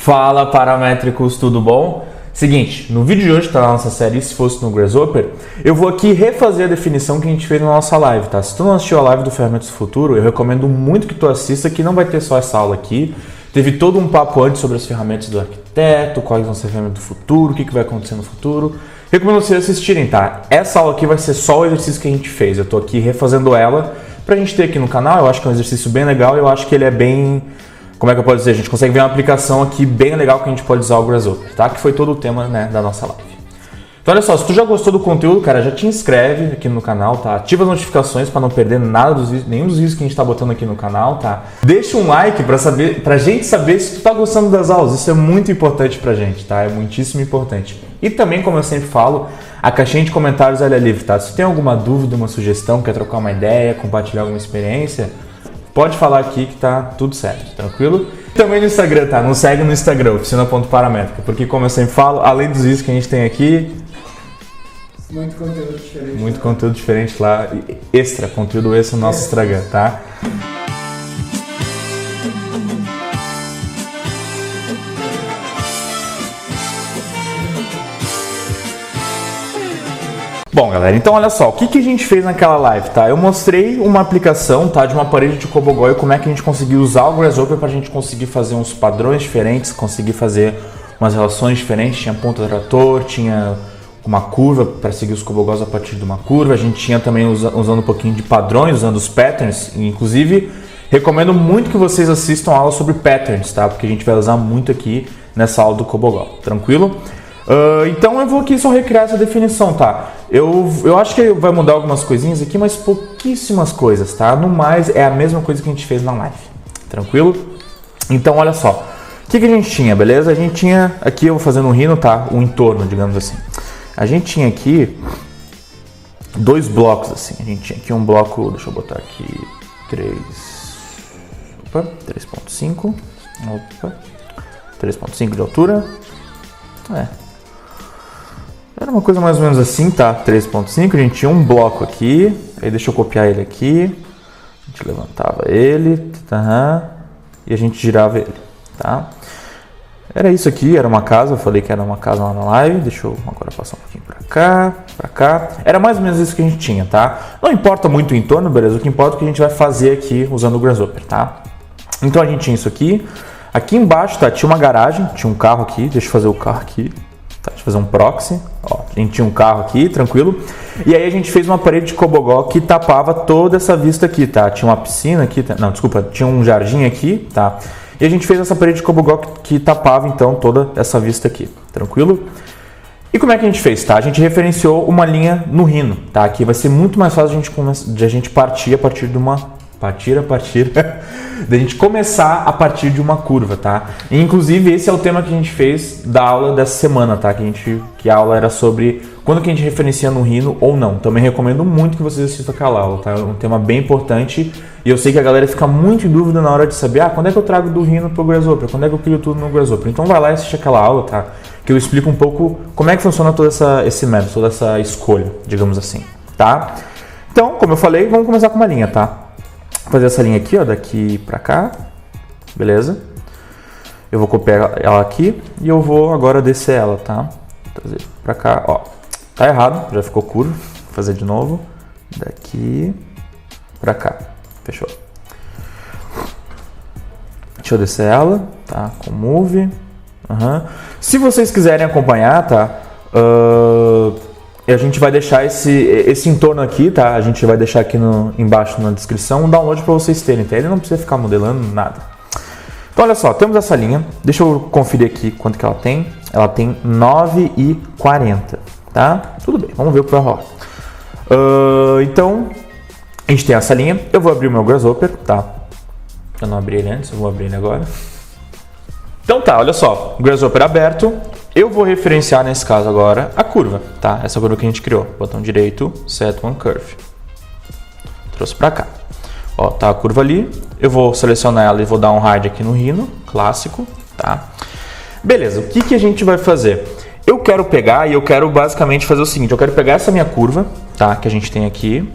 Fala paramétricos, tudo bom? Seguinte, no vídeo de hoje, tá na nossa série Se Fosse no Grasshopper, eu vou aqui refazer a definição que a gente fez na nossa live, tá? Se tu não assistiu a live do Ferramentas do Futuro, eu recomendo muito que tu assista, que não vai ter só essa aula aqui. Teve todo um papo antes sobre as ferramentas do arquiteto, quais vão ser as ferramentas do futuro, o que vai acontecer no futuro. Recomendo vocês assistirem, tá? Essa aula aqui vai ser só o exercício que a gente fez, eu tô aqui refazendo ela pra gente ter aqui no canal. Eu acho que é um exercício bem legal, eu acho que ele é bem... Como é que eu posso dizer? A gente consegue ver uma aplicação aqui bem legal que a gente pode usar o Grasshopper, tá? Que foi todo o tema, né, da nossa live. Então olha só, se tu já gostou do conteúdo, cara, já te inscreve aqui no canal, tá? Ativa as notificações para não perder nada dos vídeos, nenhum dos vídeos que a gente tá botando aqui no canal, tá? Deixa um like pra gente saber se tu tá gostando das aulas, isso é muito importante pra gente, tá? É muitíssimo importante. E também, como eu sempre falo, a caixinha de comentários ela é livre, tá? Se tu tem alguma dúvida, uma sugestão, quer trocar uma ideia, compartilhar alguma experiência, pode falar aqui que tá tudo certo, tranquilo? Também no Instagram, tá? Nos segue no Instagram, oficina.paramétrica, porque como eu sempre falo, além dos vídeos que a gente tem aqui, muito conteúdo diferente. Muito conteúdo diferente lá, extra, conteúdo extra no nosso Instagram, tá? Bom, galera, então olha só, o que a gente fez naquela live, tá? Eu mostrei uma aplicação, tá, de uma parede de COBOL e como é que a gente conseguiu usar o Grasshopper para a gente conseguir fazer uns padrões diferentes, conseguir fazer umas relações diferentes. Tinha ponta trator, tinha uma curva para seguir os COBOLs a partir de uma curva. A gente tinha também usando um pouquinho de padrões, usando os patterns. Inclusive, recomendo muito que vocês assistam a aula sobre patterns, tá? Porque a gente vai usar muito aqui nessa aula do COBOL, tranquilo? Então eu vou aqui só recriar essa definição, tá? Eu acho que vai mudar algumas coisinhas aqui, mas pouquíssimas coisas, tá? No mais, é a mesma coisa que a gente fez na live, tranquilo? Então, olha só. O que a gente tinha, beleza? A gente tinha, aqui eu vou fazendo um rino, tá? O entorno, digamos assim. A gente tinha aqui dois blocos, assim. A gente tinha aqui um bloco, deixa eu botar aqui, 3.5. Opa, 3.5 de altura. Era uma coisa mais ou menos assim, tá? 3.5, a gente tinha um bloco aqui, aí deixa eu copiar ele aqui, a gente levantava ele, e a gente girava ele, tá? Era isso aqui, era uma casa, eu falei que era uma casa lá na live, deixa eu agora passar um pouquinho pra cá, era mais ou menos isso que a gente tinha, tá? Não importa muito o entorno, beleza? O que importa é o que a gente vai fazer aqui usando o Grasshopper, tá? Então a gente tinha isso aqui embaixo, tá? Tinha uma garagem, tinha um carro aqui, deixa eu fazer o carro aqui. Deixa eu fazer um proxy. Ó, a gente tinha um carro aqui, tranquilo. E aí a gente fez uma parede de COBOL que tapava toda essa vista aqui, tá? Tinha uma piscina aqui, não, desculpa, tinha um jardim aqui, tá? E a gente fez essa parede de COBOL que tapava, então, toda essa vista aqui, tranquilo? E como é que a gente fez, tá? A gente referenciou uma linha no rino, tá? Aqui vai ser muito mais fácil de a gente partir a partir de uma... da gente começar a partir de uma curva, tá? E, inclusive, esse é o tema que a gente fez da aula dessa semana, tá? Que a aula era sobre quando que a gente referencia no rino ou não. Também recomendo muito que vocês assistam aquela aula, tá? É um tema bem importante e eu sei que a galera fica muito em dúvida na hora de saber quando é que eu trago do rino pro Grasshopper, quando é que eu crio tudo no Grasshopper. Então vai lá e assiste aquela aula, tá? Que eu explico um pouco como é que funciona todo esse método, toda essa escolha, digamos assim, tá? Então, como eu falei, vamos começar com uma linha, tá? Vou fazer essa linha aqui, ó, daqui pra cá, beleza? Eu vou copiar ela aqui e eu vou agora descer ela, tá? Trazer pra cá, ó. Tá errado, já ficou curvo. Vou fazer de novo. Daqui pra cá. Fechou. Deixa eu descer ela, tá? Com Move. Se vocês quiserem acompanhar, tá? A gente vai deixar esse entorno aqui, tá? A gente vai deixar aqui embaixo na descrição um download para vocês terem, tá? Ele não precisa ficar modelando nada. Então, olha só, temos essa linha. Deixa eu conferir aqui quanto que ela tem. Ela tem 9,40, tá? Tudo bem, vamos ver o que vai rolar. Então, a gente tem essa linha. Eu vou abrir o meu Grasshopper, tá? Eu não abri ele antes, eu vou abrir ele agora. Então tá, olha só, Grasshopper aberto. Eu vou referenciar, nesse caso agora, a curva, tá? Essa curva que a gente criou. Botão direito, Set One Curve. Trouxe pra cá. Ó, tá a curva ali. Eu vou selecionar ela e vou dar um hide aqui no rino, clássico, tá? Beleza, o que a gente vai fazer? Eu quero pegar e eu quero basicamente fazer o seguinte. Eu quero pegar essa minha curva, tá? Que a gente tem aqui.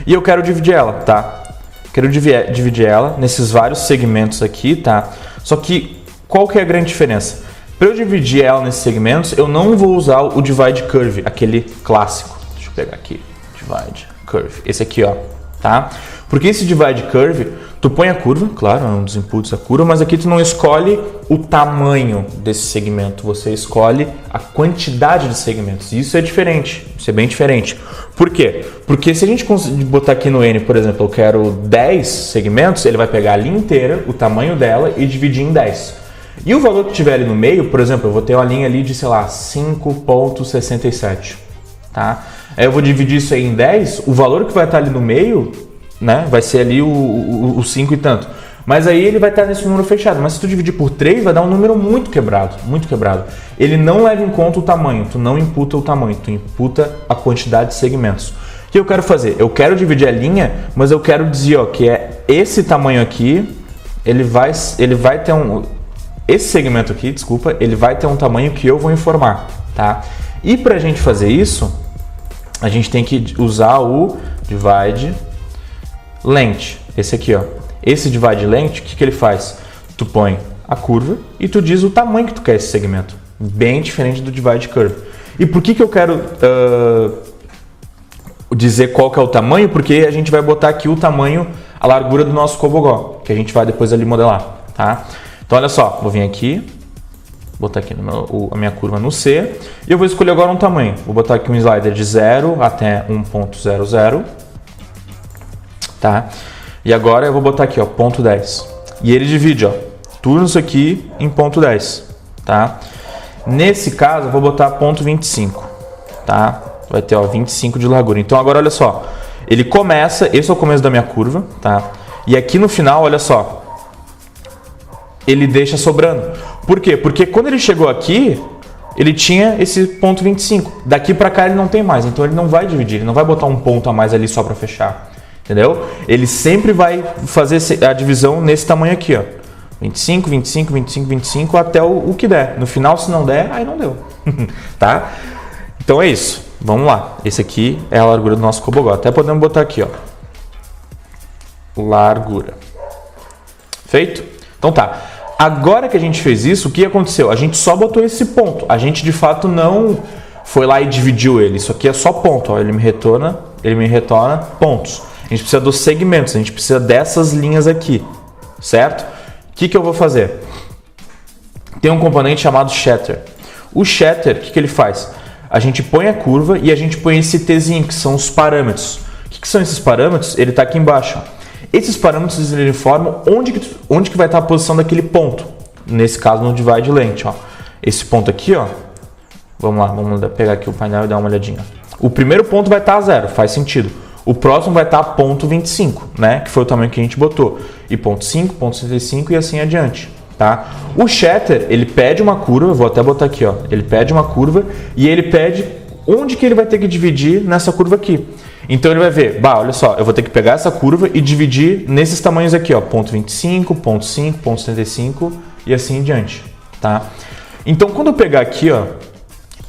E eu quero dividir ela, tá? Quero dividir ela nesses vários segmentos aqui, tá? Só que Qual que é a grande diferença? Para eu dividir ela nesses segmentos, eu não vou usar o divide curve, aquele clássico. Deixa eu pegar aqui, divide curve, esse aqui, ó, tá? Porque esse divide curve, tu põe a curva, claro, é um dos inputs da curva, mas aqui tu não escolhe o tamanho desse segmento, você escolhe a quantidade de segmentos. Isso é diferente, isso é bem diferente. Por quê? Porque se a gente conseguir botar aqui no N, por exemplo, eu quero 10 segmentos, ele vai pegar a linha inteira, o tamanho dela e dividir em 10. E o valor que tiver ali no meio, por exemplo, eu vou ter uma linha ali de, sei lá, 5,67, tá? Aí eu vou dividir isso aí em 10, o valor que vai estar ali no meio, né, vai ser ali o 5 e tanto. Mas aí ele vai estar nesse número fechado. Mas se tu dividir por 3, vai dar um número muito quebrado, muito quebrado. Ele não leva em conta o tamanho, tu não imputa o tamanho, tu imputa a quantidade de segmentos. O que eu quero fazer? Eu quero dividir a linha, mas eu quero dizer, ó, que é esse tamanho aqui, ele vai ter um... Esse segmento aqui, desculpa, ele vai ter um tamanho que eu vou informar, tá? E para a gente fazer isso, a gente tem que usar o divide length, esse aqui, ó. Esse divide length, o que que ele faz? Tu põe a curva e tu diz o tamanho que tu quer esse segmento. Bem diferente do divide curve. E por que que eu quero dizer qual que é o tamanho? Porque a gente vai botar aqui o tamanho, a largura do nosso cobogó, que a gente vai depois ali modelar, tá? Então, olha só, vou vir aqui, botar aqui a minha curva no C, e eu vou escolher agora um tamanho. Vou botar aqui um slider de 0 até 1.00, tá? E agora eu vou botar aqui, ó, 0.10. E ele divide, ó, tudo isso aqui em 0.10, tá? Nesse caso, eu vou botar 0.25, tá? Vai ter, ó, 25 de largura. Então, agora, olha só, ele começa, esse é o começo da minha curva, tá? E aqui no final, olha só, ele deixa sobrando. Por quê? Porque quando ele chegou aqui, ele tinha esse 0.25. Daqui para cá ele não tem mais, então ele não vai dividir, ele não vai botar um ponto a mais ali só para fechar. Entendeu? Ele sempre vai fazer a divisão nesse tamanho aqui, ó. 25, 25, 25, 25 até o que der. No final, se não der, aí não deu. Tá? Então é isso. Vamos lá. Esse aqui é a largura do nosso cobogó. Até podemos botar aqui, ó. Largura. Feito? Então tá. Agora que a gente fez isso, o que aconteceu? A gente só botou esse ponto. A gente de fato não foi lá e dividiu ele. Isso aqui é só ponto. Ó. Ele me retorna pontos. A gente precisa dos segmentos, a gente precisa dessas linhas aqui, certo? O que eu vou fazer? Tem um componente chamado shatter. O shatter, o que ele faz? A gente põe a curva e a gente põe esse tzinho, que são os parâmetros. O que são esses parâmetros? Ele está aqui embaixo, ó. Esses parâmetros eles informam onde que vai estar a posição daquele ponto. Nesse caso, no divide length, ó. Esse ponto aqui, ó. Vamos lá, vamos pegar aqui o painel e dar uma olhadinha. O primeiro ponto vai estar a 0, faz sentido. O próximo vai estar a 0.25, né? Que foi o tamanho que a gente botou. E 0.5, 0.65 e assim adiante, tá? O shatter, ele pede uma curva, vou até botar aqui, ó. Ele pede uma curva e ele pede onde que ele vai ter que dividir nessa curva aqui. Então ele vai ver, olha só, eu vou ter que pegar essa curva e dividir nesses tamanhos aqui, ó, 0.25, 0.5, 0.75 e assim em diante, tá? Então quando eu pegar aqui, ó,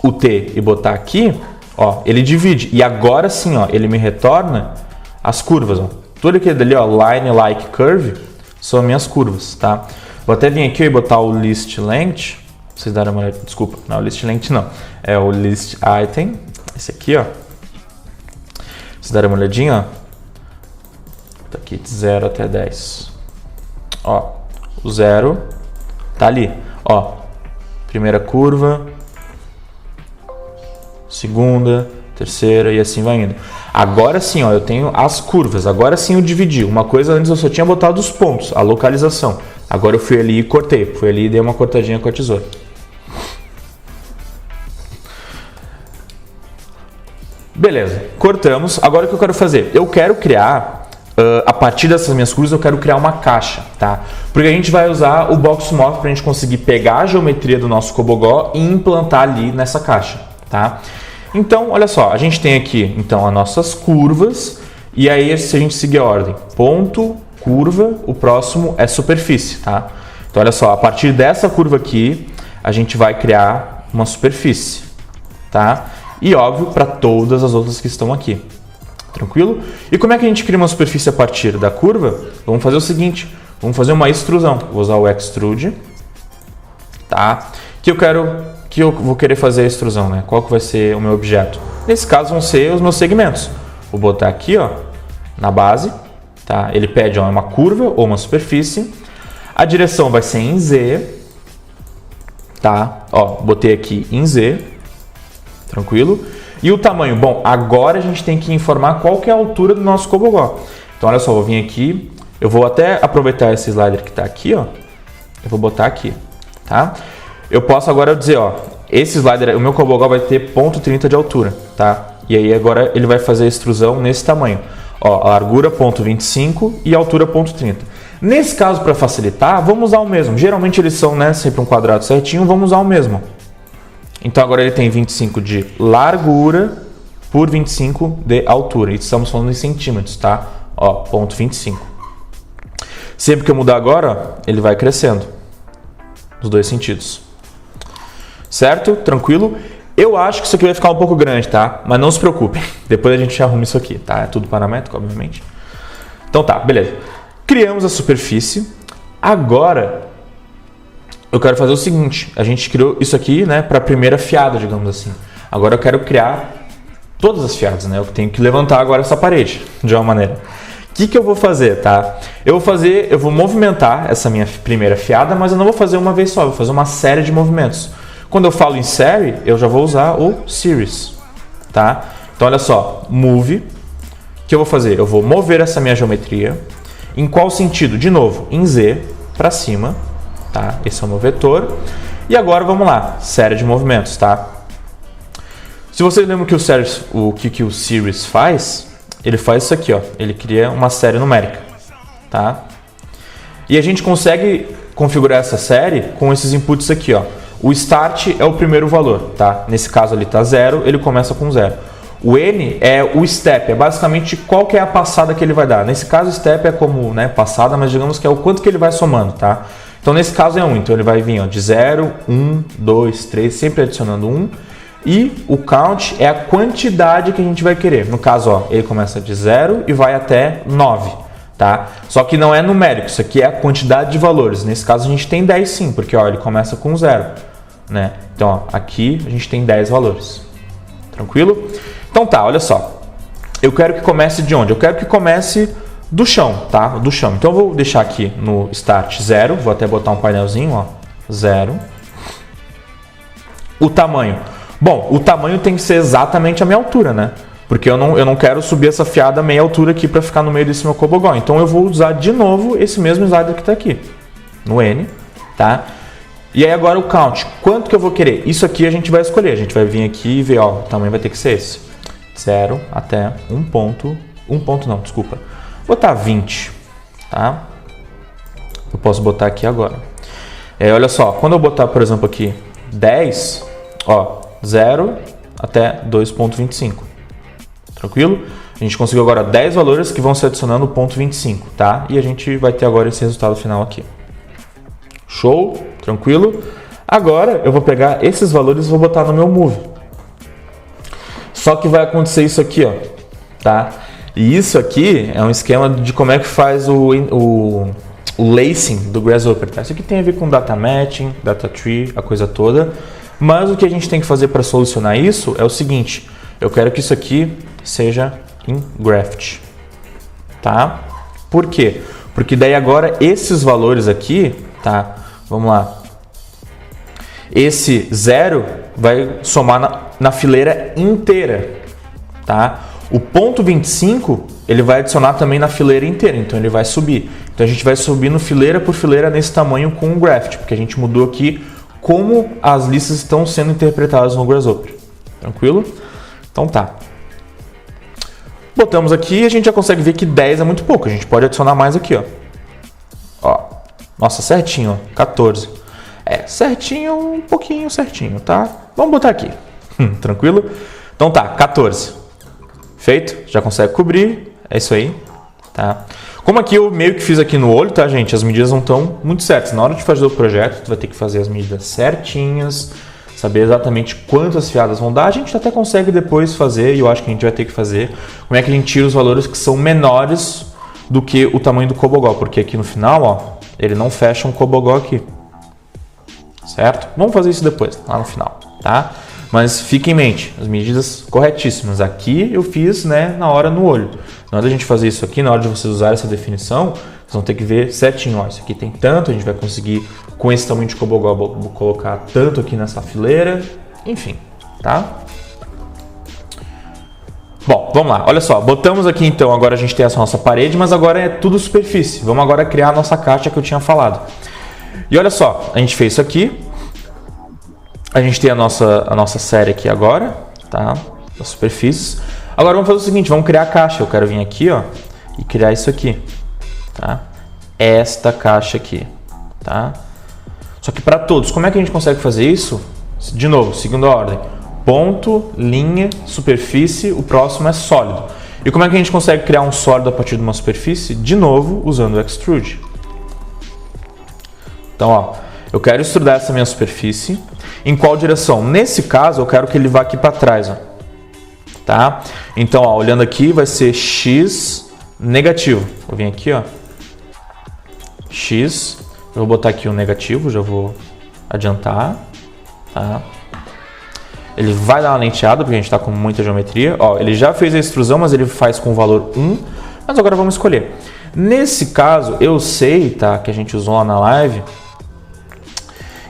o T e botar aqui, ó, ele divide e agora sim, ó, ele me retorna as curvas, ó. Tudo aquilo ali, ó, line like curve, são minhas curvas, tá? Vou até vir aqui e botar o list length, vocês darem uma olhada, desculpa, não é o list length não, é o list item, esse aqui, ó. Vocês darem uma olhadinha, ó. Tá aqui de 0 até 10. Ó, o 0 tá ali, ó. Primeira curva, segunda, terceira e assim vai indo. Agora sim, ó, eu tenho as curvas. Agora sim eu dividi. Uma coisa antes eu só tinha botado os pontos, a localização. Agora eu fui ali e cortei. Fui ali e dei uma cortadinha com a tesoura. Beleza, cortamos. Agora o que eu quero fazer? Eu quero criar, a partir dessas minhas curvas, eu quero criar uma caixa, tá? Porque a gente vai usar o BoxMock para a gente conseguir pegar a geometria do nosso cobogó e implantar ali nessa caixa, tá? Então, olha só, a gente tem aqui, então, as nossas curvas, e aí se a gente seguir a ordem, ponto, curva, o próximo é superfície, tá? Então, olha só, a partir dessa curva aqui, a gente vai criar uma superfície, tá? E óbvio, para todas as outras que estão aqui. Tranquilo? E como é que a gente cria uma superfície a partir da curva? Vamos fazer o seguinte, vamos fazer uma extrusão. Vou usar o extrude. tá? Que eu vou querer fazer a extrusão, né? Qual que vai ser o meu objeto? Nesse caso vão ser os meus segmentos. Vou botar aqui, ó, na base, tá? Ele pede, ó, uma curva ou uma superfície. A direção vai ser em Z, tá? Ó, botei aqui em Z, tranquilo? E o tamanho? Bom, agora a gente tem que informar qual que é a altura do nosso cobogó. Então, olha só, vou vir aqui, eu vou até aproveitar esse slider que está aqui, ó, eu vou botar aqui, tá? Eu posso agora dizer, ó, esse slider, o meu cobogó vai ter 0,30 de altura, tá? E aí agora ele vai fazer a extrusão nesse tamanho. Ó, a largura 0,25 e a altura 0,30. Nesse caso, para facilitar, vamos usar o mesmo. Geralmente eles são, né, sempre um quadrado certinho, vamos usar o mesmo. Então agora ele tem 25 de largura por 25 de altura. E estamos falando em centímetros, tá? Ó, 0,25. Sempre que eu mudar agora, ó, ele vai crescendo. Nos dois sentidos. Certo? Tranquilo? Eu acho que isso aqui vai ficar um pouco grande, tá? Mas não se preocupem. Depois a gente arruma isso aqui, tá? É tudo paramétrico, obviamente. Então tá, beleza. Criamos a superfície. Agora, eu quero fazer o seguinte. A gente criou isso aqui, né, para a primeira fiada, digamos assim. Agora eu quero criar todas as fiadas, né? Eu tenho que levantar agora essa parede, de uma maneira. O que eu vou fazer, tá? Eu vou movimentar essa minha primeira fiada, mas eu não vou fazer uma vez só. Eu vou fazer uma série de movimentos. Quando eu falo em série, eu já vou usar o series, tá? Então, olha só. Move. O que eu vou fazer? Eu vou mover essa minha geometria. Em qual sentido? De novo, em Z, para cima, tá? Esse é o meu vetor. E agora, vamos lá. Série de movimentos, tá? Se vocês lembram que o que o series faz, ele faz isso aqui, ó. Ele cria uma série numérica, tá? E a gente consegue configurar essa série com esses inputs aqui, ó. O start é o primeiro valor, tá? Nesse caso ali tá 0, ele começa com 0. O N é o step, é basicamente qual que é a passada que ele vai dar. Nesse caso, step é como, né, passada, mas digamos que é o quanto que ele vai somando, tá? Então, nesse caso é 1, então ele vai vir, ó, de 0, 1, 2, 3, sempre adicionando 1. E o count é a quantidade que a gente vai querer. No caso, ó, ele começa de 0 e vai até 9, tá? Só que não é numérico, isso aqui é a quantidade de valores. Nesse caso, a gente tem 10 sim, porque ó, ele começa com 0, né? Então, ó, aqui a gente tem 10 valores. Tranquilo? Então tá, olha só. Eu quero que comece de onde? Eu quero que comece do chão, tá? Do chão. Então eu vou deixar aqui no start 0, vou até botar um painelzinho, ó, 0. O tamanho. Bom, o tamanho tem que ser exatamente a minha altura, né? Porque eu não quero subir essa fiada meia altura aqui para ficar no meio desse meu cobogó. Então eu vou usar de novo esse mesmo slider que está aqui, no N, tá? E aí agora o count. Quanto que eu vou querer? Isso aqui a gente vai escolher. A gente vai vir aqui e ver, ó, o tamanho vai ter que ser esse. 0 até 1 ponto. 1 ponto não, desculpa. Vou botar 20, tá? Eu posso botar aqui agora. Olha só, quando eu botar, por exemplo, aqui 10, ó, 0 até 2,25. Tranquilo? A gente conseguiu agora 10 valores que vão se adicionando 0,25, tá? E a gente vai ter agora esse resultado final aqui. Show? Tranquilo? Agora eu vou pegar esses valores e vou botar no meu move. Só que vai acontecer isso aqui, ó, tá? E isso aqui é um esquema de como é que faz o lacing do Grasshopper, tá? Isso aqui tem a ver com data matching, data tree, a coisa toda. Mas o que a gente tem que fazer para solucionar isso é o seguinte. Eu quero que isso aqui seja em graft, tá? Por quê? Porque daí agora esses valores aqui, tá? Vamos lá. Esse 0 vai somar na fileira inteira, tá? O ponto 25, ele vai adicionar também na fileira inteira, então ele vai subir. Então a gente vai subindo fileira por fileira nesse tamanho com o graft, porque a gente mudou aqui como as listas estão sendo interpretadas no Grasshopper. Tranquilo? Então tá. Botamos aqui e a gente já consegue ver que 10 é muito pouco. A gente pode adicionar mais aqui, ó. Ó. Nossa, certinho, ó. 14. Certinho, um pouquinho certinho, tá? Vamos botar aqui. Tranquilo? Então tá, 14. Feito? Já consegue cobrir. É isso aí, tá? Como aqui eu meio que fiz aqui no olho, tá, gente? As medidas não estão muito certas. Na hora de fazer o projeto, tu vai ter que fazer as medidas certinhas, saber exatamente quantas fiadas vão dar. A gente até consegue depois fazer, e eu acho que a gente vai ter que fazer, como é que a gente tira os valores que são menores do que o tamanho do cobogó, porque aqui no final, ó, ele não fecha um cobogó aqui. certo? Vamos fazer isso depois, lá no final, tá? Mas fique em mente, as medidas corretíssimas. Aqui eu fiz, né, na hora no olho. Na hora da gente fazer isso aqui, na hora de vocês usarem essa definição, vocês vão ter que ver certinho. Ó, isso aqui tem tanto, a gente vai conseguir, com esse tamanho de cobogó, colocar tanto aqui nessa fileira. Enfim, tá? Bom, vamos lá. Olha só, botamos aqui então, agora a gente tem essa nossa parede, mas agora é tudo superfície. Vamos agora criar a nossa caixa que eu tinha falado. E olha só, a gente fez isso aqui. A gente tem a nossa série aqui agora, tá? Das superfícies. Agora vamos fazer o seguinte, vamos criar a caixa. Eu quero vir aqui, ó, e criar isso aqui, tá? Esta caixa aqui, tá? Só que para todos, como é que a gente consegue fazer isso? De novo, seguindo a ordem. Ponto, linha, superfície, o próximo é sólido. E como é que a gente consegue criar um sólido a partir de uma superfície? De novo, usando o extrude. Então, ó, eu quero extrudar essa minha superfície. Em qual direção? Nesse caso, eu quero que ele vá aqui para trás, ó. Tá? Então, ó, olhando aqui, vai ser x negativo. Vou vir aqui, ó. X. Eu vou botar aqui um negativo, já vou adiantar. Tá? Ele vai dar uma lenteada, porque a gente está com muita geometria. Ó, ele já fez a extrusão, mas ele faz com o valor 1. Mas agora vamos escolher. Nesse caso, eu sei, tá, que a gente usou lá na live,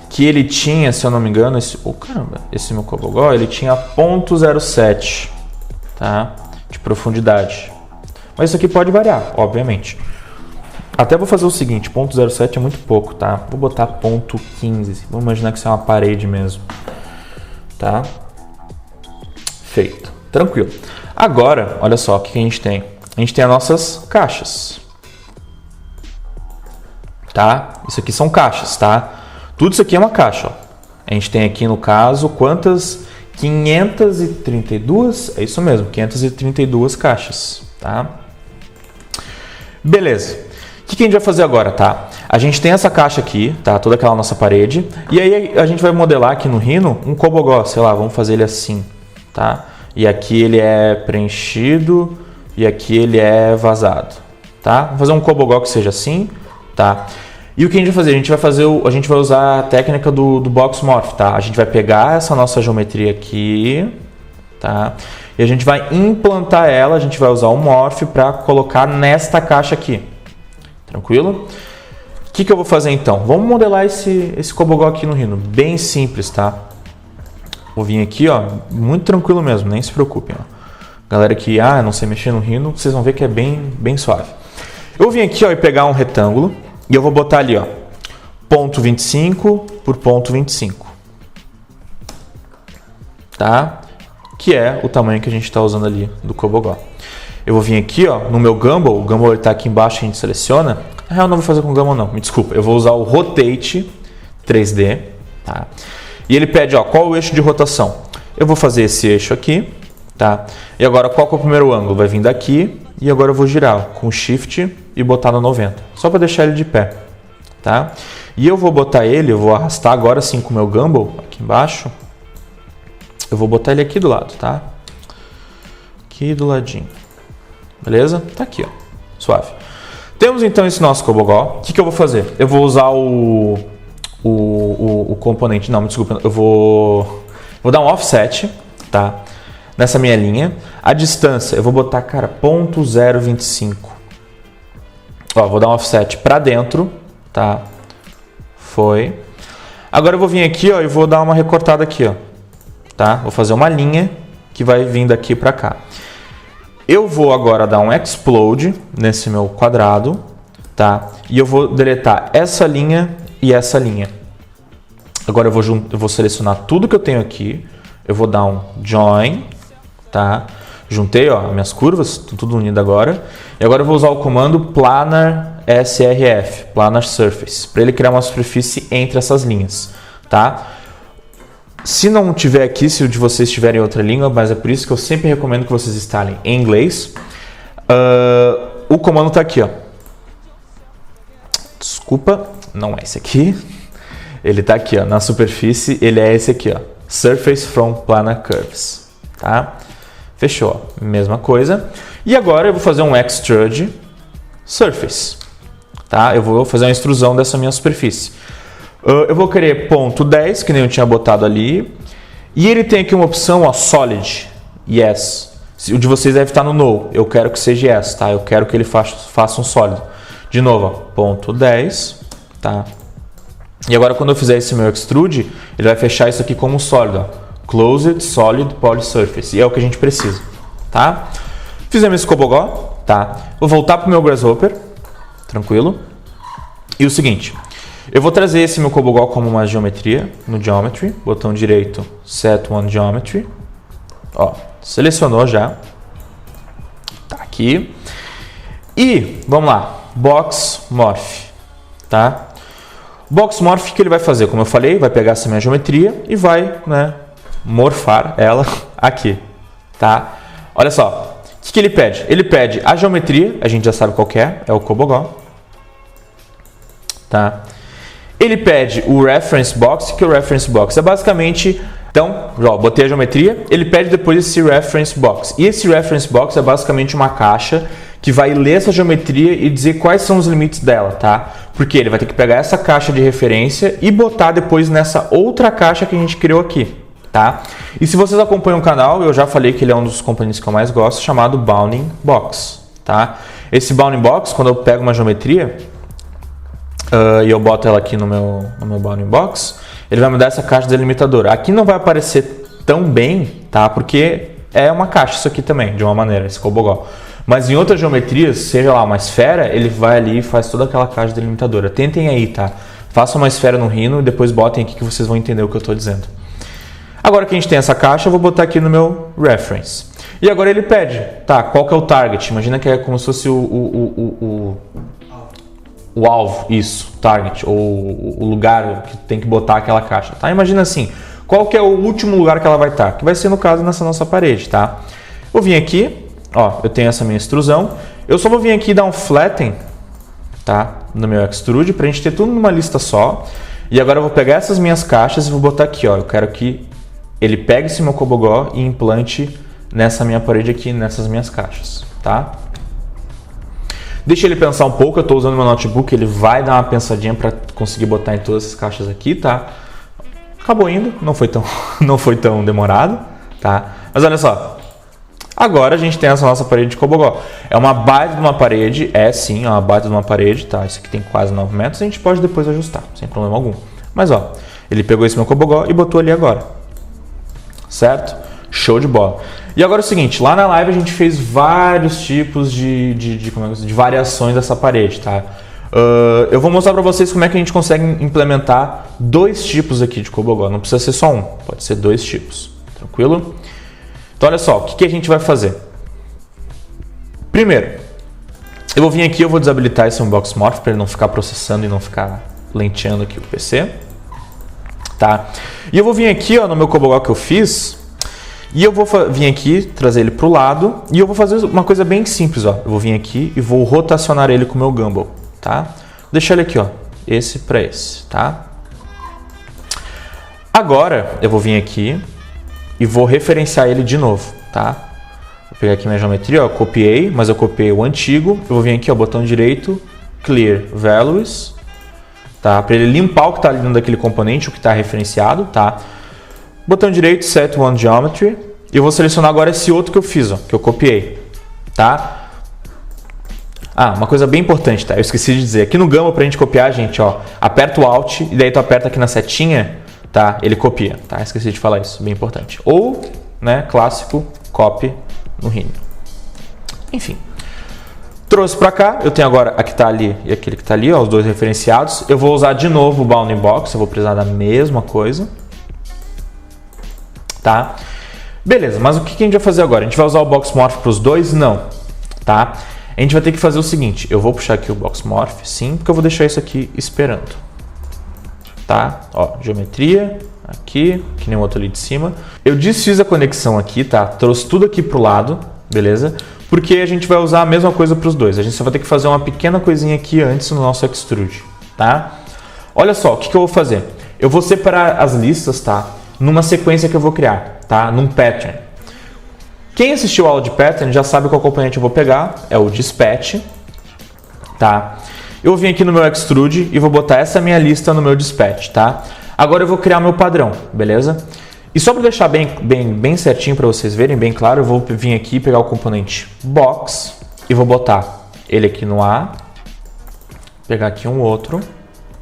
que ele tinha, se eu não me engano, esse meu cobogó, ele tinha 0.07, tá? De profundidade. Mas isso aqui pode variar, obviamente. Até vou fazer o seguinte, 0.07 é muito pouco, tá? Vou botar 0.15, vamos imaginar que isso é uma parede mesmo, tá? Feito, tranquilo. Agora, olha só, o que a gente tem? A gente tem as nossas caixas, tá? Isso aqui são caixas, tá? Tudo isso aqui é uma caixa, ó. A gente tem aqui no caso quantas? 532, é isso mesmo, 532 caixas, tá? Beleza. O que a gente vai fazer agora, tá? A gente tem essa caixa aqui, tá? Toda aquela nossa parede. E aí a gente vai modelar aqui no Rhino um cobogó, sei lá, vamos fazer ele assim, tá? E aqui ele é preenchido e aqui ele é vazado, tá? Vamos fazer um cobogó que seja assim, tá? E o que a gente vai fazer? A gente vai usar a técnica do box morph, tá? A gente vai pegar essa nossa geometria aqui, tá? E a gente vai implantar ela, a gente vai usar o morph para colocar nesta caixa aqui. Tranquilo? O que eu vou fazer então? Vamos modelar esse cobogó aqui no Rhino, bem simples, tá? Vou vir aqui, ó, muito tranquilo mesmo, nem se preocupem, ó. Galera que, não sei mexer no Rhino, vocês vão ver que é bem suave. Eu vou vir aqui, ó, e pegar um retângulo. E eu vou botar ali, ó, ponto 25 por ponto 25, tá? Que é o tamanho que a gente está usando ali do cobogó. Eu vou vir aqui, ó, no meu Gumball, o Gumball está aqui embaixo, a gente seleciona. Na real, não vou fazer com o Gumball não, me desculpa. Eu vou usar o Rotate 3D, tá? E ele pede, ó, qual é o eixo de rotação? Eu vou fazer esse eixo aqui, tá? E agora, qual que é o primeiro ângulo? Vai vir daqui. E agora eu vou girar, ó, com Shift e botar no 90, só para deixar ele de pé, tá? E eu vou botar ele, eu vou arrastar agora sim com o meu Gumball aqui embaixo. Eu vou botar ele aqui do lado, tá? Aqui do ladinho. Beleza? Tá aqui, ó, suave. Temos então esse nosso cobogó. O que eu vou fazer? Eu vou usar o componente, não, me desculpa, eu vou dar um offset, tá? Nessa minha linha. A distância, eu vou botar, cara, 0.025. Ó, vou dar um offset para dentro, tá? Foi. Agora eu vou vir aqui, ó, e vou dar uma recortada aqui, ó. Tá? Vou fazer uma linha que vai vir daqui para cá. Eu vou agora dar um explode nesse meu quadrado, tá? E eu vou deletar essa linha e essa linha. Agora eu vou selecionar tudo que eu tenho aqui. Eu vou dar um join, tá? Juntei, ó, minhas curvas, estão tudo unido agora. E agora eu vou usar o comando planar srf, planar surface, para ele criar uma superfície entre essas linhas, tá? Se não tiver aqui, se o de vocês estiver em outra língua, mas é por isso que eu sempre recomendo que vocês instalem em inglês. O comando está aqui, ó. Desculpa, não é esse aqui. Ele está aqui, ó, na superfície, ele é esse aqui, ó. Surface from planar curves, tá? Fechou, mesma coisa. E agora eu vou fazer um extrude surface, tá? Eu vou fazer uma extrusão dessa minha superfície. Eu vou querer ponto 10, que nem eu tinha botado ali. E ele tem aqui uma opção, ó, solid, yes. O de vocês deve estar no no. Eu quero que seja yes, tá? Eu quero que ele faça um sólido. De novo, ó, ponto 10, tá? E agora quando eu fizer esse meu extrude, ele vai fechar isso aqui como um sólido, ó. Closed Solid Polysurface. E é o que a gente precisa, tá? Fizemos esse cobogó, tá? Vou voltar para o meu Grasshopper, tranquilo. E o seguinte, eu vou trazer esse meu cobogó como uma geometria, no Geometry, botão direito, Set One Geometry. Ó, selecionou já. Tá aqui. E, vamos lá, Box Morph, tá? Box Morph, o que ele vai fazer? Como eu falei, vai pegar essa minha geometria e vai, né, morfar ela aqui, tá? Olha só, o que ele pede? Ele pede a geometria, a gente já sabe qual que é o cobogó, tá? Ele pede o reference box, que o reference box é basicamente, então, ó, botei a geometria, ele pede depois esse reference box. E esse reference box é basicamente uma caixa que vai ler essa geometria e dizer quais são os limites dela, tá? Porque ele vai ter que pegar essa caixa de referência e botar depois nessa outra caixa que a gente criou aqui, tá? E se vocês acompanham o canal, eu já falei que ele é um dos componentes que eu mais gosto, chamado Bounding Box, tá? Esse Bounding Box, quando eu pego uma geometria e eu boto ela aqui no meu Bounding Box, ele vai me dar essa caixa delimitadora. Aqui não vai aparecer tão bem, tá? Porque é uma caixa isso aqui também, de uma maneira, esse cobogó. Mas em outras geometrias, seja lá uma esfera, ele vai ali e faz toda aquela caixa delimitadora. Tentem aí, tá? Façam uma esfera no Rhino e depois botem aqui que vocês vão entender o que eu estou dizendo. Agora que a gente tem essa caixa, eu vou botar aqui no meu reference. E agora ele pede, tá? Qual que é o target? Imagina que é como se fosse o alvo, isso, target, ou o lugar que tem que botar aquela caixa, tá? Imagina assim, qual que é o último lugar que ela vai estar? Que vai ser, no caso, nessa nossa parede, tá? Eu vim aqui, ó, eu tenho essa minha extrusão, eu só vou vir aqui e dar um flatten, tá? No meu extrude, pra gente ter tudo numa lista só. E agora eu vou pegar essas minhas caixas e vou botar aqui, ó, eu quero que ele pegue esse meu cobogó e implante nessa minha parede aqui, nessas minhas caixas, tá? Deixa ele pensar um pouco, eu estou usando meu notebook, ele vai dar uma pensadinha para conseguir botar em todas essas caixas aqui, tá? Acabou indo, não foi tão demorado, tá? Mas olha só, agora a gente tem essa nossa parede de cobogó. É uma baita de uma parede, sim, é uma baita de uma parede, tá? Isso aqui tem quase 9 metros, a gente pode depois ajustar, sem problema algum. Mas ó, ele pegou esse meu cobogó e botou ali agora, certo? Show de bola. E agora é o seguinte, lá na live a gente fez vários tipos de variações dessa parede, tá? Eu vou mostrar para vocês como é que a gente consegue implementar 2 tipos aqui de cobogó. Não precisa ser só um, pode ser 2 tipos, tranquilo? Então olha só, o que a gente vai fazer? Primeiro, eu vou vir aqui, eu vou desabilitar esse Unbox Morph para ele não ficar processando e não ficar lenteando aqui o PC, tá? E eu vou vir aqui, ó, no meu cobogó que eu fiz. E eu vou vir aqui, trazer ele para o lado, e eu vou fazer uma coisa bem simples, ó. Eu vou vir aqui e vou rotacionar ele com o meu gimbal, tá? Vou deixar ele aqui, ó, esse para esse, tá? Agora, eu vou vir aqui e vou referenciar ele de novo, tá? Vou pegar aqui minha geometria, ó, copiei, mas eu copiei o antigo. Eu vou vir aqui, ó, botão direito, Clear Values, tá? Para ele limpar o que está ali dentro daquele componente, o que está referenciado, tá? Botão direito, Set One Geometry. E eu vou selecionar agora esse outro que eu fiz, ó, que eu copiei, tá? Ah, uma coisa bem importante, tá? Eu esqueci de dizer. Aqui no Gamba, pra gente copiar, gente, ó, aperta o Alt e daí tu aperta aqui na setinha, tá? Ele copia, tá? Esqueci de falar isso, bem importante. Ou, né, clássico, copy no Rhino. Enfim. Trouxe pra cá, eu tenho agora a que tá ali e aquele que tá ali, ó, os 2 referenciados. Eu vou usar de novo o Bounding Box, eu vou precisar da mesma coisa. Tá? Beleza, mas o que a gente vai fazer agora? A gente vai usar o Box Morph para os 2? Não, tá? A gente vai ter que fazer o seguinte, eu vou puxar aqui o Box Morph, sim, porque eu vou deixar isso aqui esperando, tá? Ó, geometria, aqui, que nem o outro ali de cima. Eu desfiz a conexão aqui, tá? Trouxe tudo aqui pro lado, beleza? Porque a gente vai usar a mesma coisa para os 2. A gente só vai ter que fazer uma pequena coisinha aqui antes no nosso extrude, tá? Olha só, o que eu vou fazer? Eu vou separar as listas, tá? Numa sequência que eu vou criar, tá? Num pattern. Quem assistiu a aula de pattern já sabe qual componente eu vou pegar, é o dispatch, tá? Eu vou vir aqui no meu Extrude e vou botar essa minha lista no meu Dispatch, tá? Agora eu vou criar meu padrão, beleza? E só para deixar bem certinho para vocês verem, bem claro, eu vou vir aqui pegar o componente Box e vou botar ele aqui no A, pegar aqui um outro,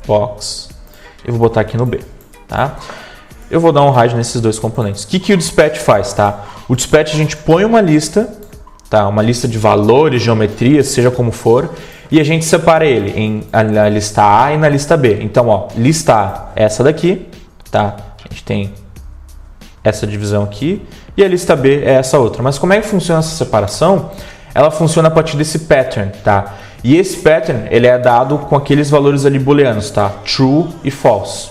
Box, e vou botar aqui no B, tá? Eu vou dar um hide nesses dois componentes. O que o Dispatch faz, tá? O Dispatch a gente põe uma lista, tá? Uma lista de valores, geometrias, seja como for, e a gente separa ele na lista A e na lista B. Então, ó, lista A é essa daqui, tá? A gente tem essa divisão aqui, e a lista B é essa outra. Mas como é que funciona essa separação? Ela funciona a partir desse pattern, tá? E esse pattern, ele é dado com aqueles valores ali booleanos, tá? True e false.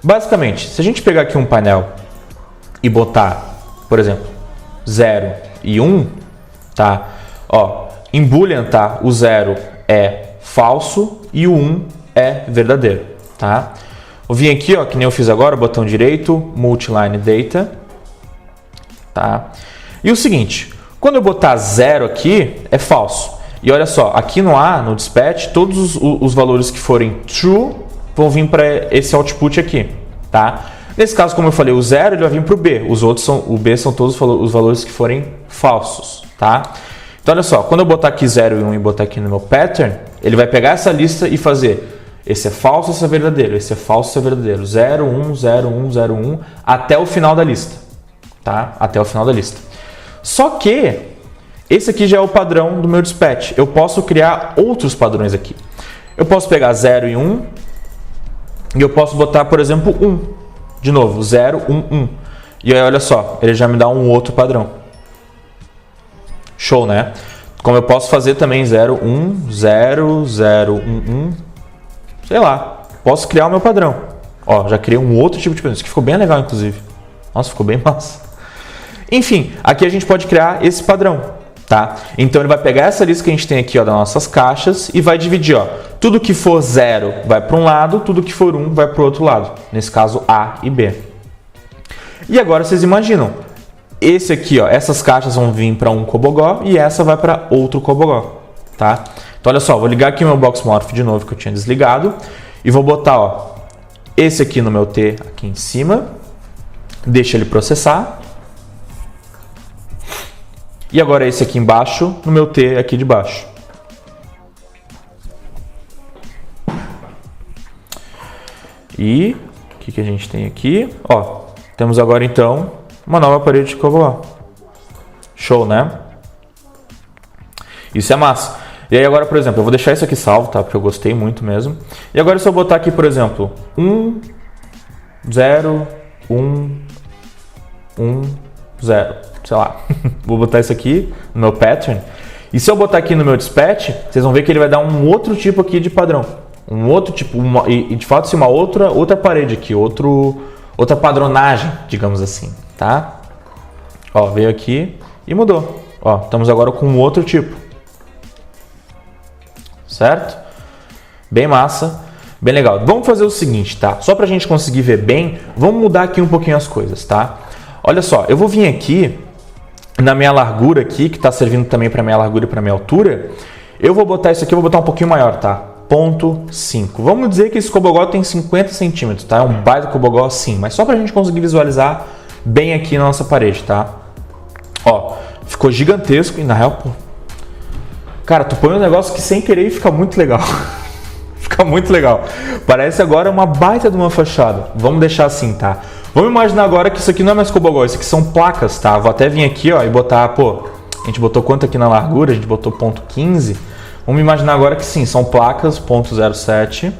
Basicamente, se a gente pegar aqui um painel e botar, por exemplo, 0 e 1, tá? Ó, em boolean, tá? O 0 é falso e o 1 é verdadeiro, tá? Eu vim aqui, ó, que nem eu fiz agora, botão direito, multiline data, tá? E o seguinte, quando eu botar 0 aqui, é falso. E olha só, aqui no A, no dispatch, todos os valores que forem true vão vir para esse output aqui, tá? Nesse caso, como eu falei, o 0 ele vai vir para o B, os outros são, o B são todos os valores que forem falsos, tá? Então olha só, quando eu botar aqui 0 e 1 e botar aqui no meu pattern, ele vai pegar essa lista e fazer esse é falso, esse é verdadeiro, esse é falso, esse é verdadeiro, 0, 1, 0, 1, 0, 1, até o final da lista, tá? Até o final da lista. Só que esse aqui já é o padrão do meu dispatch. Eu posso criar outros padrões aqui. Eu posso pegar 0 e 1 e eu posso botar, por exemplo, 1. De novo, 0, 1, 1. E aí, olha só, ele já me dá um outro padrão. Show, né? Como eu posso fazer também 0, 1, 0, 0, 1, 1. Sei lá, posso criar o meu padrão. Ó, já criei um outro tipo de padrão. Isso aqui ficou bem legal, inclusive. Nossa, ficou bem massa. Enfim, aqui a gente pode criar esse padrão, tá? Então ele vai pegar essa lista que a gente tem aqui, ó, das nossas caixas e vai dividir, ó. Tudo que for 0 vai para um lado, tudo que for 1 vai para o outro lado. Nesse caso, A e B. E agora vocês imaginam, esse aqui, ó, essas caixas vão vir para um cobogó e essa vai para outro cobogó, tá? Então olha só, vou ligar aqui o meu Boxmorph de novo que eu tinha desligado e vou botar, ó, esse aqui no meu T aqui em cima, deixa ele processar. E agora esse aqui embaixo no meu T aqui de baixo. E o que a gente tem aqui? Ó, temos agora então uma nova parede de cobogó. Show, né? Isso é massa. E aí agora, por exemplo, eu vou deixar isso aqui salvo, tá? Porque eu gostei muito mesmo. E agora se eu botar aqui, por exemplo, 1, 0, 1, 1, 0. Sei lá. Vou botar isso aqui no meu pattern. E se eu botar aqui no meu dispatch, vocês vão ver que ele vai dar um outro tipo aqui de padrão. Um outro tipo, e de fato, uma outra parede aqui, outra padronagem, digamos assim, tá? Ó, veio aqui e mudou. Ó, estamos agora com um outro tipo. Certo? Bem massa, bem legal. Vamos fazer o seguinte, tá? Só pra gente conseguir ver bem, vamos mudar aqui um pouquinho as coisas, tá? Olha só, eu vou vir aqui na minha largura aqui, que está servindo também para minha largura e para minha altura. Eu vou botar isso aqui, eu vou botar um pouquinho maior, tá? 0,5. Vamos dizer que esse cobogó tem 50 centímetros, tá? É um baita cobogó sim, mas só para a gente conseguir visualizar bem aqui na nossa parede, tá? Ó, ficou gigantesco e na real, pô, cara, tu põe um negócio que sem querer fica muito legal. Fica muito legal. Parece agora uma baita de uma fachada. Vamos deixar assim, tá? Vamos imaginar agora que isso aqui não é mais cobogó, isso aqui são placas, tá? Vou até vir aqui, ó, e botar, pô, a gente botou quanto aqui na largura? A gente botou 0,15. Vamos imaginar agora que sim, são placas 0,07.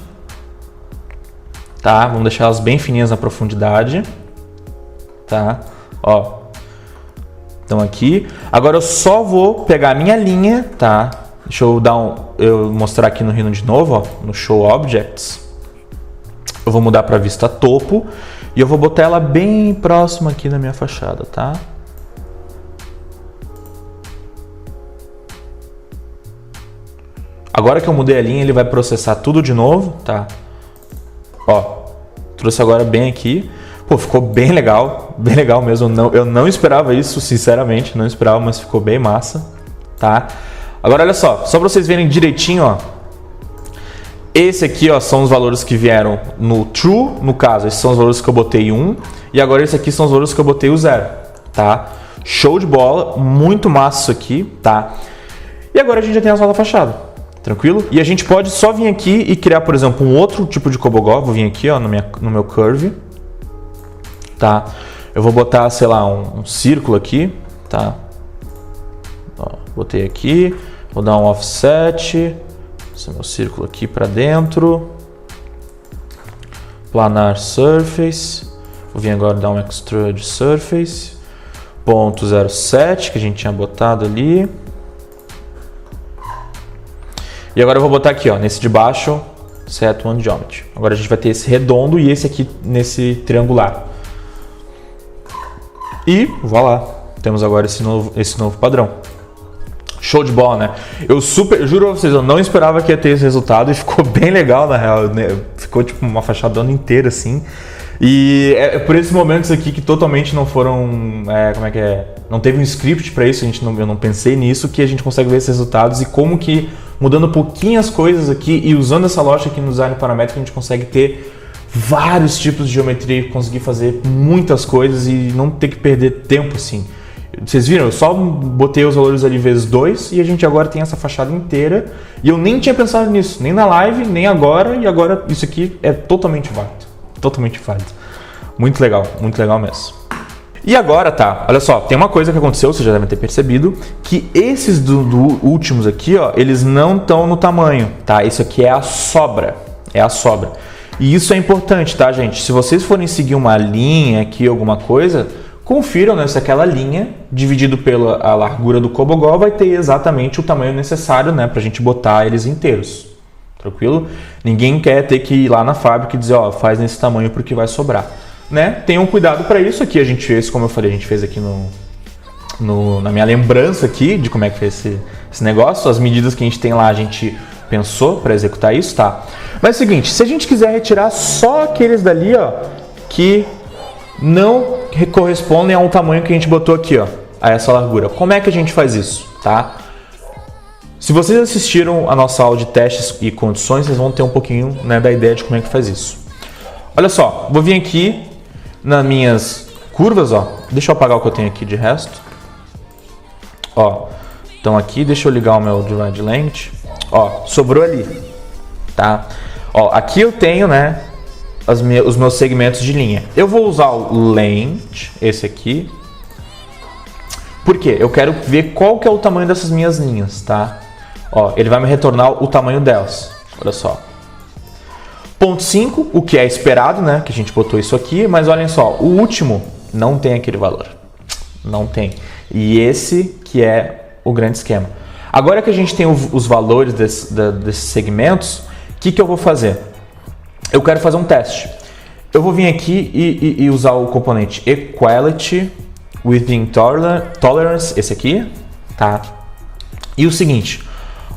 Tá? Vamos deixar elas bem fininhas na profundidade. Tá? Ó. Então aqui. Agora eu só vou pegar a minha linha, tá? Deixa eu eu mostrar aqui no Rhino de novo, ó, no Show Objects. Eu vou mudar para a vista topo e eu vou botar ela bem próxima aqui na minha fachada, tá? Agora que eu mudei a linha, ele vai processar tudo de novo, tá? Ó, trouxe agora bem aqui. Pô, ficou bem legal mesmo. Eu não esperava isso, sinceramente, não esperava, mas ficou bem massa, tá? Agora olha só para vocês verem direitinho, ó. Esse aqui, ó, são os valores que vieram no true, no caso, esses são os valores que eu botei 1, e agora esse aqui são os valores que eu botei o 0, tá? Show de bola, muito massa isso aqui, tá? E agora a gente já tem a nossa fachada, tranquilo? E a gente pode só vir aqui e criar, por exemplo, um outro tipo de Cobogó. Vou vir aqui, ó, no meu curve, tá? Eu vou botar, sei lá, um círculo aqui, tá? Ó, botei aqui, vou dar um offset, esse é meu círculo aqui para dentro, planar surface, vou vir agora dar um extrude surface, ponto 07 que a gente tinha botado ali, e agora eu vou botar aqui, ó, nesse de baixo, set one geometry. Agora a gente vai ter esse redondo e esse aqui nesse triangular. E voilà, temos agora esse novo padrão. Show de bola, né? Eu juro a vocês, eu não esperava que ia ter esse resultado e ficou bem legal, na real, né? Ficou tipo uma fachadona inteira assim. E é por esses momentos aqui que totalmente não foram, não teve um script para isso, eu não pensei nisso, que a gente consegue ver esses resultados e como que mudando pouquinhas coisas aqui e usando essa lógica aqui no design paramétrico a gente consegue ter vários tipos de geometria, conseguir fazer muitas coisas e não ter que perder tempo assim. Vocês viram? Eu só botei os valores ali vezes 2 e a gente agora tem essa fachada inteira e eu nem tinha pensado nisso, nem na live, nem agora, e agora isso aqui é totalmente válido. Totalmente válido. Muito legal mesmo. E agora, tá, olha só, tem uma coisa que aconteceu, vocês já devem ter percebido, que esses do últimos aqui, ó, eles não estão no tamanho, tá? Isso aqui é a sobra, E isso é importante, tá, gente? Se vocês forem seguir uma linha aqui, alguma coisa, confiram, né, se aquela linha, dividido pela largura do Cobogó, vai ter exatamente o tamanho necessário, né, pra gente botar eles inteiros. Tranquilo? Ninguém quer ter que ir lá na fábrica e dizer, ó, faz nesse tamanho porque vai sobrar. Né? Tenham cuidado para isso. Aqui a gente fez, como eu falei, a gente fez aqui na minha lembrança aqui de como é que fez esse negócio. As medidas que a gente tem lá, a gente pensou para executar isso, tá? Mas é o seguinte, se a gente quiser retirar só aqueles dali, ó, que não correspondem ao tamanho que a gente botou aqui, ó, a essa largura, como é que a gente faz isso, tá? Se vocês assistiram a nossa aula de testes e condições, vocês vão ter um pouquinho, né, da ideia de como é que faz isso. Olha só, vou vir aqui nas minhas curvas, ó. Deixa eu apagar o que eu tenho aqui de resto. Ó, então aqui, deixa eu ligar o meu divide length. Ó, sobrou ali, tá? Ó, aqui eu tenho, né, os meus segmentos de linha. Eu vou usar o length, esse aqui. Por quê? Eu quero ver qual que é o tamanho dessas minhas linhas, tá? Ó, ele vai me retornar o tamanho delas. Olha só. Ponto 5, o que é esperado, né? Que a gente botou isso aqui, mas olhem só, o último não tem aquele valor. Não tem. E esse que é o grande esquema. Agora que a gente tem os valores desses segmentos, o que eu vou fazer? Eu quero fazer um teste. Eu vou vir aqui e usar o componente Equality Within Tolerance, esse aqui, tá? E o seguinte,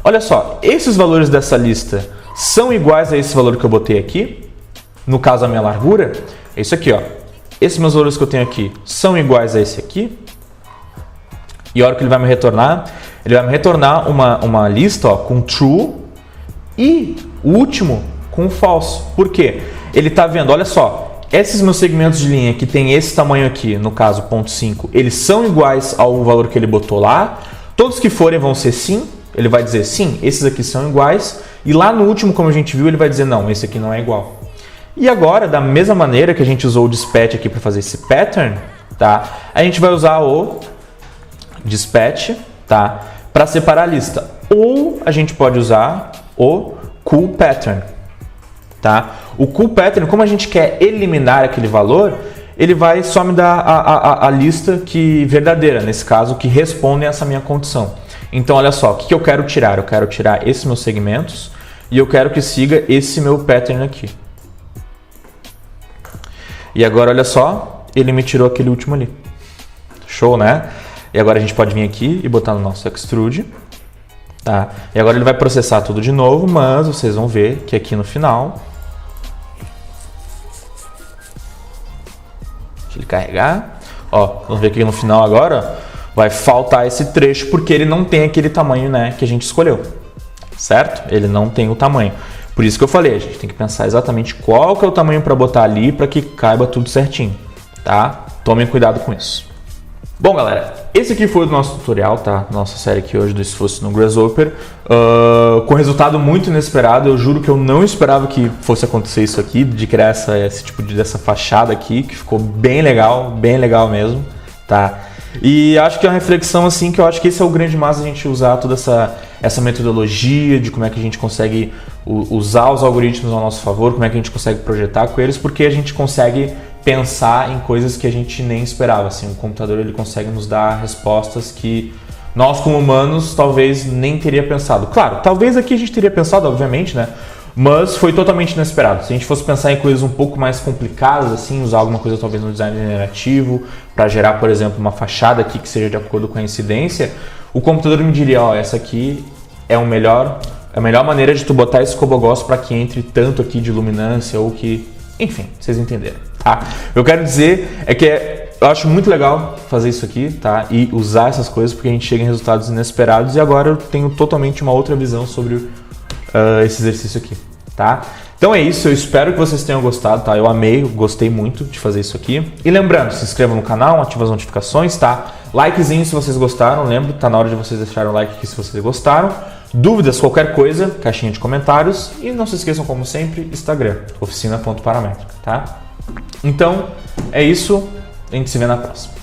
olha só, esses valores dessa lista são iguais a esse valor que eu botei aqui, no caso a minha largura, é isso aqui, ó. Esses meus valores que eu tenho aqui são iguais a esse aqui. E a hora que ele vai me retornar uma lista, ó, com true e o último com false. Por quê? Ele está vendo, olha só, esses meus segmentos de linha que tem esse tamanho aqui, no caso ponto 5, eles são iguais ao valor que ele botou lá. Todos que forem vão ser sim. Ele vai dizer sim, esses aqui são iguais. E lá no último, como a gente viu, ele vai dizer não, esse aqui não é igual. E agora, da mesma maneira que a gente usou o dispatch aqui para fazer esse pattern, tá? A gente vai usar o dispatch, tá? Para separar a lista. Ou a gente pode usar o cool pattern, tá? O cool pattern, como a gente quer eliminar aquele valor, ele vai só me dar a lista que verdadeira, nesse caso, que responde a essa minha condição. Então, olha só, o que eu quero tirar? Eu quero tirar esses meus segmentos e eu quero que siga esse meu pattern aqui. E agora, olha só, ele me tirou aquele último ali. Show, né? E agora a gente pode vir aqui e botar no nosso extrude. Tá? E agora ele vai processar tudo de novo, mas vocês vão ver que aqui no final... Deixa ele carregar. Ó, vamos ver que no final agora vai faltar esse trecho porque ele não tem aquele tamanho, né, que a gente escolheu. Certo? Ele não tem o tamanho. Por isso que eu falei, a gente tem que pensar exatamente qual que é o tamanho para botar ali para que caiba tudo certinho, tá? Tomem cuidado com isso. Bom, galera, esse aqui foi o nosso tutorial, tá? Nossa série aqui hoje do Se Fosse no Grasshopper. Com resultado muito inesperado. Eu juro que eu não esperava que fosse acontecer isso aqui, de criar esse tipo dessa fachada aqui, que ficou bem legal mesmo, tá? E acho que é uma reflexão assim, que eu acho que esse é o grande massa, a gente usar toda essa metodologia de como é que a gente consegue usar os algoritmos ao nosso favor, como é que a gente consegue projetar com eles, porque a gente consegue pensar em coisas que a gente nem esperava. Assim, o computador ele consegue nos dar respostas que nós como humanos talvez nem teria pensado. Claro, talvez aqui a gente teria pensado, obviamente, né? Mas foi totalmente inesperado. Se a gente fosse pensar em coisas um pouco mais complicadas, assim, usar alguma coisa talvez no design generativo para gerar, por exemplo, uma fachada aqui que seja de acordo com a incidência, o computador me diria, ó, essa aqui é a melhor maneira de tu botar esse cobogós para que entre tanto aqui de luminância ou que... Enfim, vocês entenderam, tá? Eu quero dizer é que eu acho muito legal fazer isso aqui, tá? E usar essas coisas porque a gente chega em resultados inesperados e agora eu tenho totalmente uma outra visão sobre esse exercício aqui, tá? Então é isso, eu espero que vocês tenham gostado, tá? Eu amei, eu gostei muito de fazer isso aqui. E lembrando, se inscrevam no canal, ativem as notificações, tá? Likezinho se vocês gostaram, lembro, tá na hora de vocês deixarem o like aqui se vocês gostaram. Dúvidas, qualquer coisa, caixinha de comentários. E não se esqueçam, como sempre, Instagram, oficina.paramétrica, tá? Então, é isso, a gente se vê na próxima.